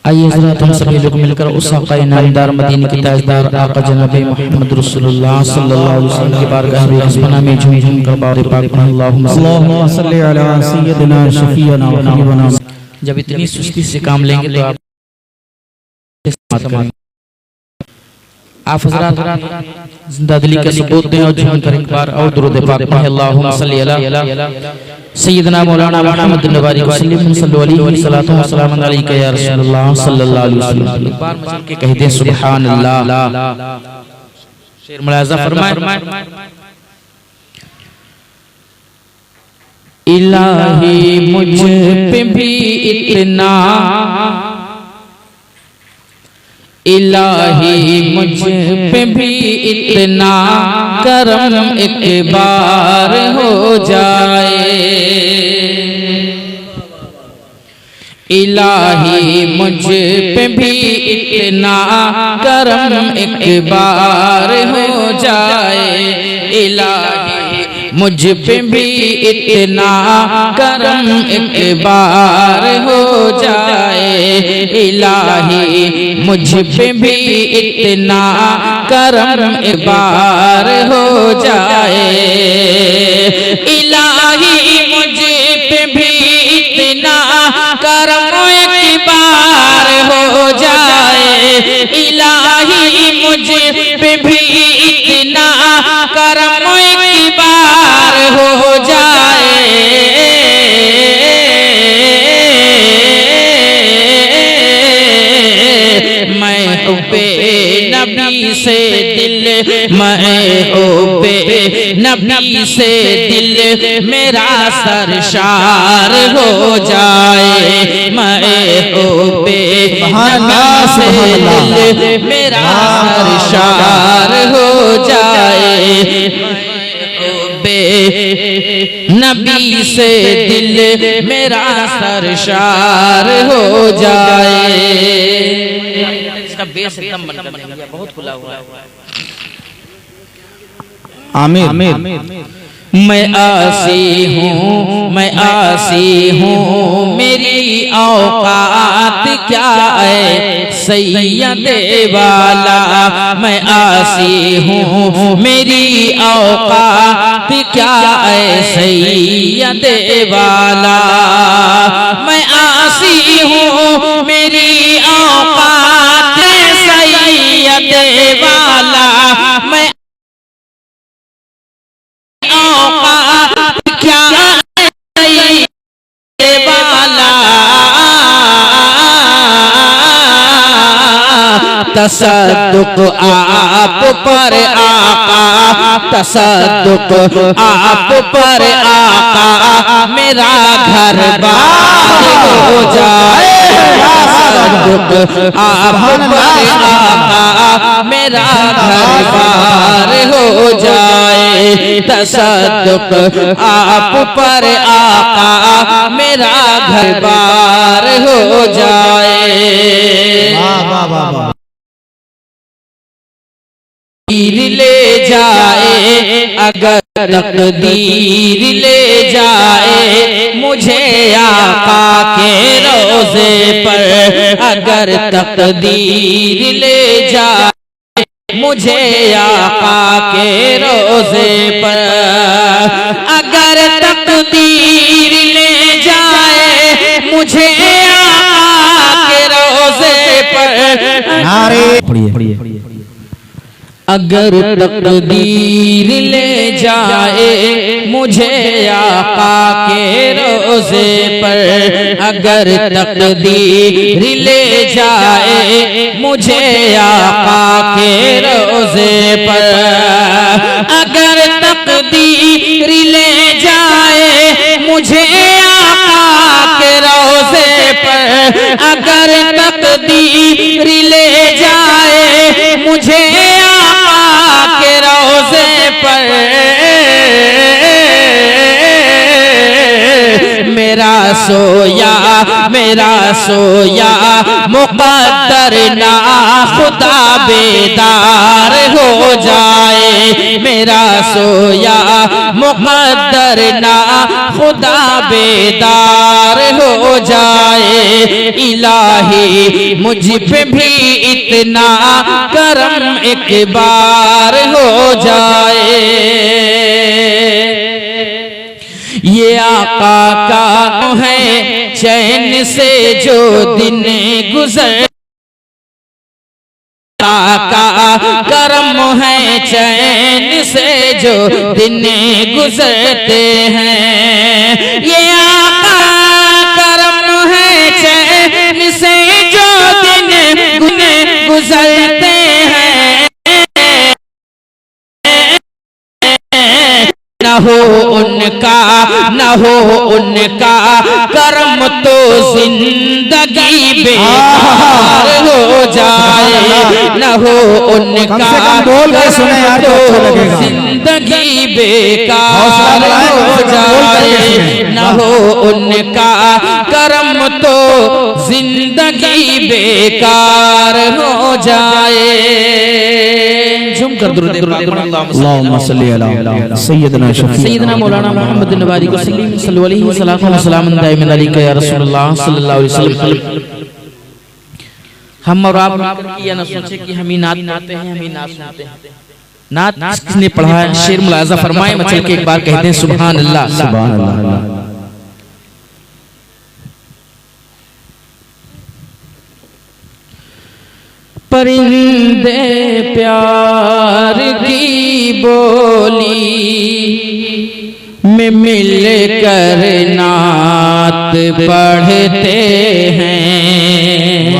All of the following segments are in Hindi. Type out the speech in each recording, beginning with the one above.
आइए हज़रात हम सभी लोग मिलकर उस आका नामदार मदीने के ताजदार आका जनाब मोहम्मद रसूलुल्लाह सल्लल्लाहु अलैहि वसल्लम की बारगाह में हस्बना में झूम झूम कर बारे पाक अल्लाहुम्मा सल्ली अला सय्यदिना शफीअना व हबीबना। जब इतनी सुस्ती से काम लेंगे तो आप हज़रात जिंदा दिली का सबूत दें और झूम कर एक बार और दुरूद पाक पढ़ें। अल्लाहुम्मा सल्ली अला सय्यदना मौलाना मुहम्मद नवारी वसल्लम सल्लल्लाहु अलैहि सलातो व सलाम अलैका या रसूलल्लाह सल्लल्लाहु अलैहि वसल्लम। एक बार मचल के कह दें सुभान अल्लाह। शेर मुलाज़ा फरमाए, इलाही मुझ पे भी इतना, इलाही मुझ पे भी इतना करम एक बार हो जाए, इलाही मुझ पे भी इतना करम एक बार हो जाए, इलाही मुझ पे भी इतना करम एक बार हो जाए, इलाही मुझ पे भी इतना करम एक बार हो जाए, इलाही मुझ पे भी इतना करम एक बार हो जाए, इलाही मुझ पे भी इतना करम एक बार हो जाए, मैं हुब्बे नबी से दिल, मैं हुब्बे नबी से दिल मेरा सरशार हो जाए, मैं हुब्बे नबी से दिल मेरा सरशार हो जाए, नबी से दिल मेरा सरशार हो जाए। इसका बेस एकदम बहुत खुला हुआ है। आमीर। मैं आसी हूँ, मैं आसी हूँ, मेरी औकात क्या है सैयदे वाला, मैं आसी हूँ, मेरी औकात क्या है सैयदे वाला, मैं आसी हूँ, मेरी औकात सैयदे वाला, मैं क्या वाला, तसद्दुक आप पर आका, तसद्दुक आप पर आका, मेरा घर बार हो जाए, तसद्दुक आप पर आका, मेरा घर बार हो जाए, तसद्दुक आप पर आका, मेरा घर बार हो जाए। ले जाए अगर तकदीर ले जाए मुझे आका के रोज़े पर, अगर तकदीर ले जाए मुझे आका के रोज़े पर, अगर तकदीर ले जाए मुझे आका के रोज़े पर, नारे पढ़िए, अगर तकदीर ले जाए मुझे आका के रोज़े पर, अगर तकदीर ले जाए मुझे आका के रोज़े पर, अगर तकदीर ले जाए मुझे आका के रोज़े पर, अगर तकदीर ले जाए मुझे के रोज़े पर, मेरा सोया मेरा सोया मुक़द्दर ना खुदा बेदार हो जाए, मेरा सोया मुक़द्दर ना खुदा बेदार हो जाए। इलाही मुझ पे भी इतना करम एक बार हो जाए। ये आका का है चैन से जो दिन गुजर, आका करम है चैन से जो दिन गुजरते हैं। ये आका करम है चैन से जो दिन गुजरते हैं। न हो उनका कर्म तो जिंदगी बेकार हो जाए, न हो उनका कर्म तो जिंदगी बेकार हो जाए, न हो उनका कर्म तो जिंदगी बेकार हो जाए। झुम कर दुरूद अल्लाहुम्मा सल्ली अला सय्यदना मौलाना मोहम्मद नवारी को सल्लल्लाहु अलैहि वसल्लम दाइमन अलैका या रसूलुल्लाह सल्लल्लाहु अलैहि वसल्लम। हम और आप ये ना सोचे कि हम ही नात नाते हैं, हम ही नात सुनते हैं। नात किसने पढ़ा है? शेर मुलाजा फरमाए मचल के एक बार कहते हैं सुभान अल्लाह सुभान अल्लाह। परिंदे प्यार की बोली में मिल कर नात पढ़ते हैं।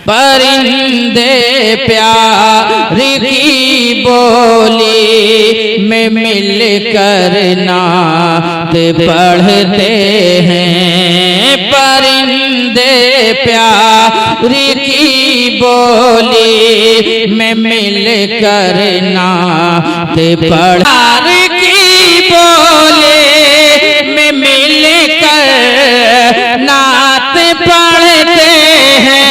परिंदे प्यार की बोली में मिल कर नात पढ़ते हैं। परिंदे प्यार की बोली में मिल कर नात प्यार की बोली में मिल कर नात पढ़ते हैं।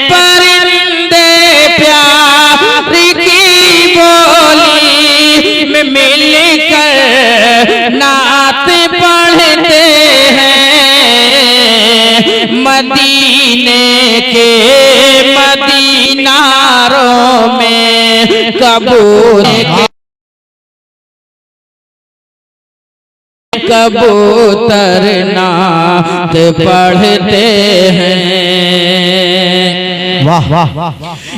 परिंदे प्यार की बोली में मिल कर नात पढ़ते हैं। मदीने के मदीनारों में कबूतर नात पढ़ते हैं। वाह वाह वाह।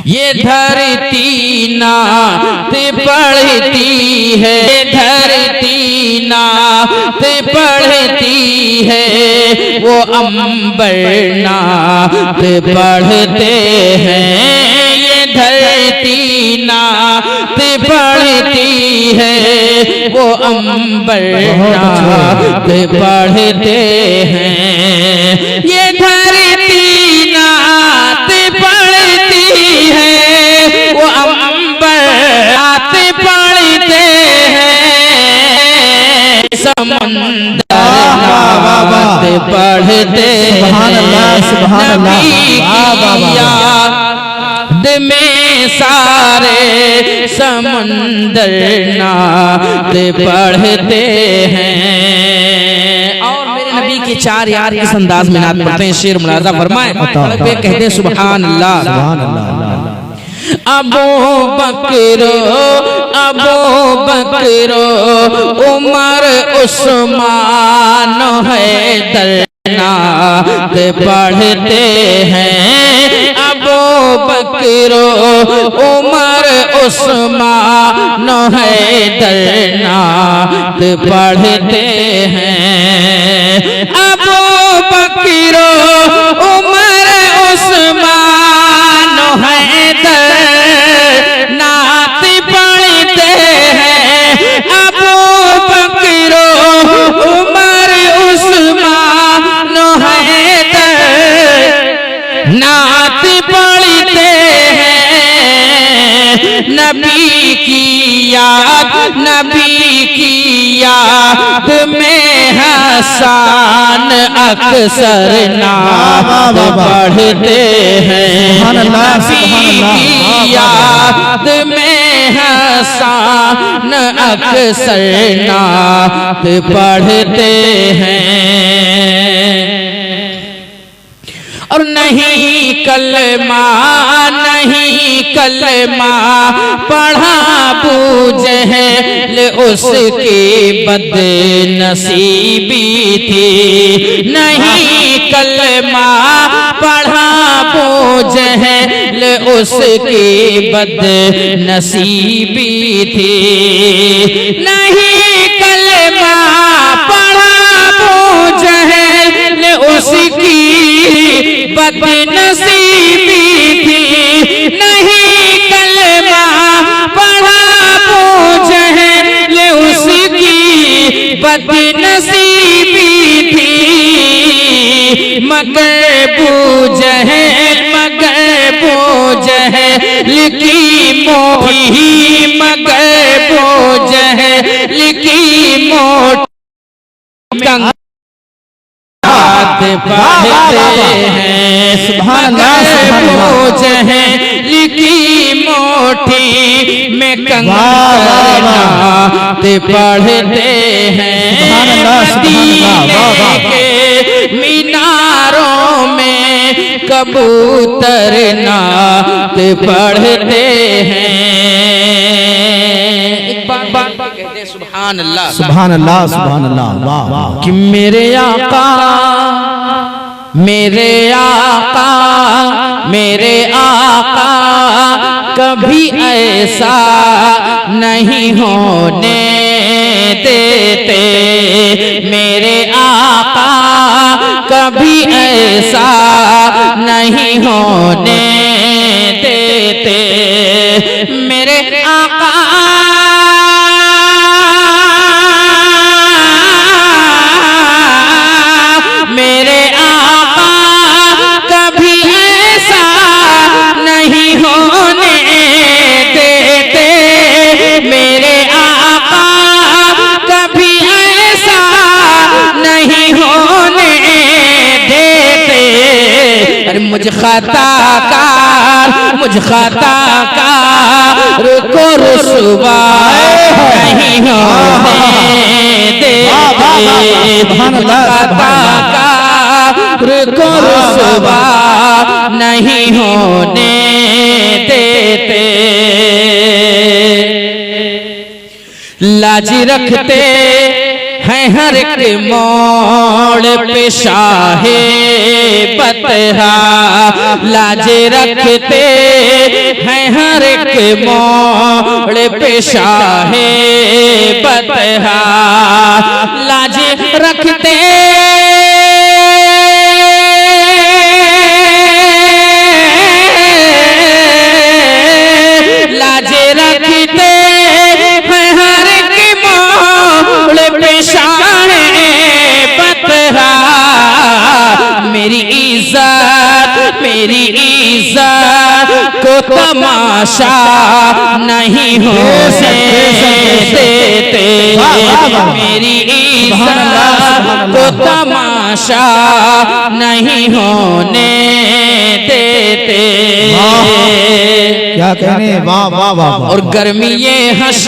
ये धरती नात पढ़ती है, धरती नात पढ़ती है। वो अंबर नात पढ़ते हैं। ये धरती नात पढ़ती है, वो अंबर नात पढ़ते हैं। ये धरती नात पढ़ती है, वो अंबर नात पढ़ते हैं। समंदर नात पढ़ते हैं। नबी की याद में सारे समंदर नात पढ़ते हैं। और मेरे नबी के चार यार इस अंदाज में नात पढ़ते हैं। शेर मुलाजा फरमाए पे कहते हैं सुभान अल्लाह सुभान अल्लाह। अबू बकरो उमर उस्मान हैदर नात पढ़ते हैं। अबू बकरो उमर उस्मान हैदर नात पढ़ते हैं। अबू बकरो उमर उस्मान हैदर नात पढ़ते हैं। अबू बकरो उमर उस्मान हैदर नात पढ़ते हैं। नबी की याद में है हसान अक्सर नात पढ़ते हैं, नबी की याद में हसान अक्सर नात पढ़ते हैं। और नहीं कलमा पढ़ा अबू जहल उसकी बदनसीबी थी। नहीं कलमा पढ़ा अबू जहल उसकी बदनसीबी थी। नहीं कलमा पढ़ा अबू जहल उसकी बदनसीबी थी। नहीं कलमा पढ़ा अबू जहल उसकी बदनसीबी थी। मगर अबू जहल की मोटी, मगर अबू जहल की मोटी पढ़ते हैं। अबू जहल की मोटी में कंगनात पढ़ते हैं। मदीने के मीनारों में कबूतर नात पढ़ते हैं। एक बार कहते हैं सुभान अल्लाह, सुभान अल्लाह, सुभान अल्लाह, वाह वाह। कि मेरे आका, मेरे आका, मेरे आका कभी ऐसा नहीं होने देते। मेरे आका कभी ऐसा नहीं होने देते। मेरे आका मुझ खताकार, मुझ खताकार को रुसवा नहीं होने देते। खताकार को रुसवा नहीं होने देते। लाज रखते हैं हर एक मोड़ पे शाहे बतहा। लाज रखते हैं हर एक मोड़ पे शाहे बतहा। लाज रखते लाज रखते हैं हर एक मोड़ पे शाहे बतहा। मेरी इज्जत, मेरी इज्जत को तमाशा नहीं होने देते। मेरी इज्जत को तमाशा नहीं होने देते। क्या कहने, वाह वाह वाह। और गर्मी ये हश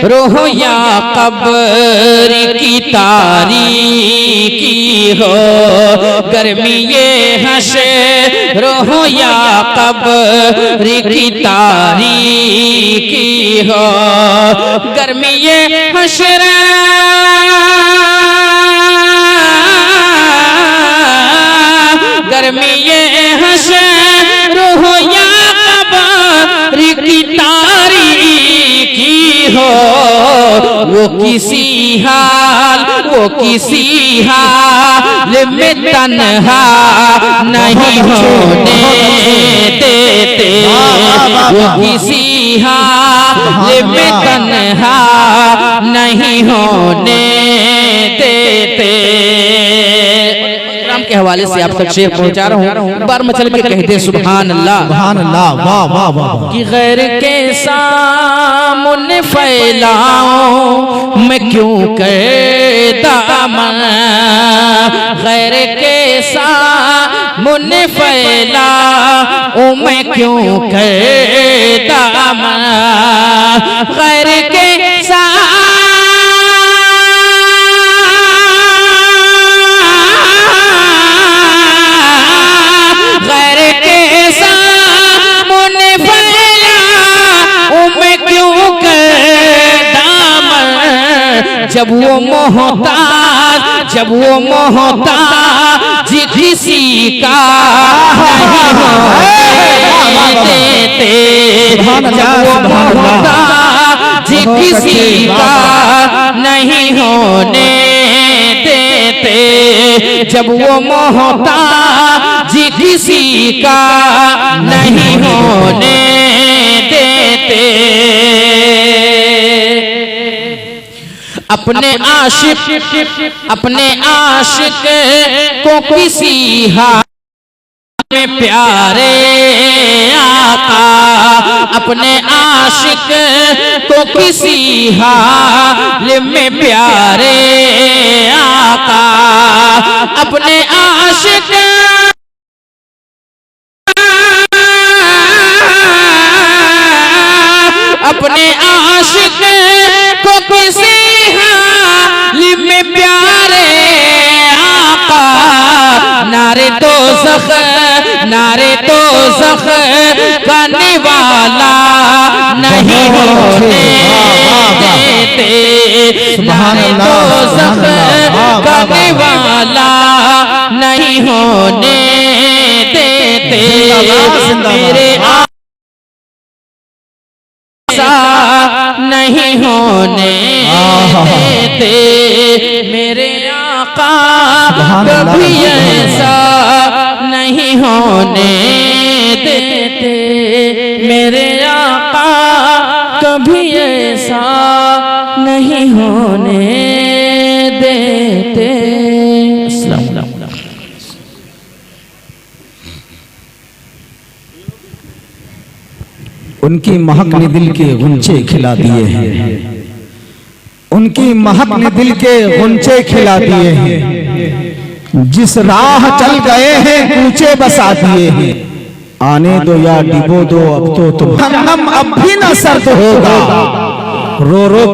रोह या कब्र की तारीकी हो। गर्मी ये हश रोह या कब्र की तारीकी हो। गर्मी ये हशर गर्मी ये हशर रोह या कब्र की तारीकी हो। वो किसी हाल में तन्हा नहीं होने देते। वो किसी हाल में तन्हा नहीं होने देते। के हवाले से आप तक शेर पहुंचा रहा हूँ। एक बार मचल के कहते सुभान अल्लाह, सुभान अल्लाह, वाह वाह वाह। कि गैर के सामने फैलाऊं मैं क्यों कर दामन, गैर के सामने फैलाऊं मैं क्यों कर दामन, गैर के जब वो मोहताज, जब वो मोहताज किसी का नहीं देते, जब वो मोहताज किसी का नहीं होने देते, जब वो मोहताज किसी का नहीं होने देते, अपने आशिक को किसी हाल में प्यारे आका, अपने आशिक को किसी हाल में प्यारे आका, अपने आशिक अपने आशिक को किसी में प्यारे आका, नारे तो ज़ख, नारे तो ज़ख करने वाला नहीं होने देते, नारे तो ज़ख करने वाला नहीं होने देते, मेरे नहीं होने देते, मेरे आका कभी ऐसा नहीं होने देते, मेरे आका कभी ऐसा नहीं होने देते। अस्सलाम वालेकुम। उनकी महक ने दिल के गुंचे खिला दिए हैं, उनकी महक ने दिल के गुंचे खिला दिए हैं, जिस राह चल गए हैं कूचे बसा दिए हैं, आने दो या डिबो दो अब तो तुम, हम अब भी न सर्द होगा, रो रो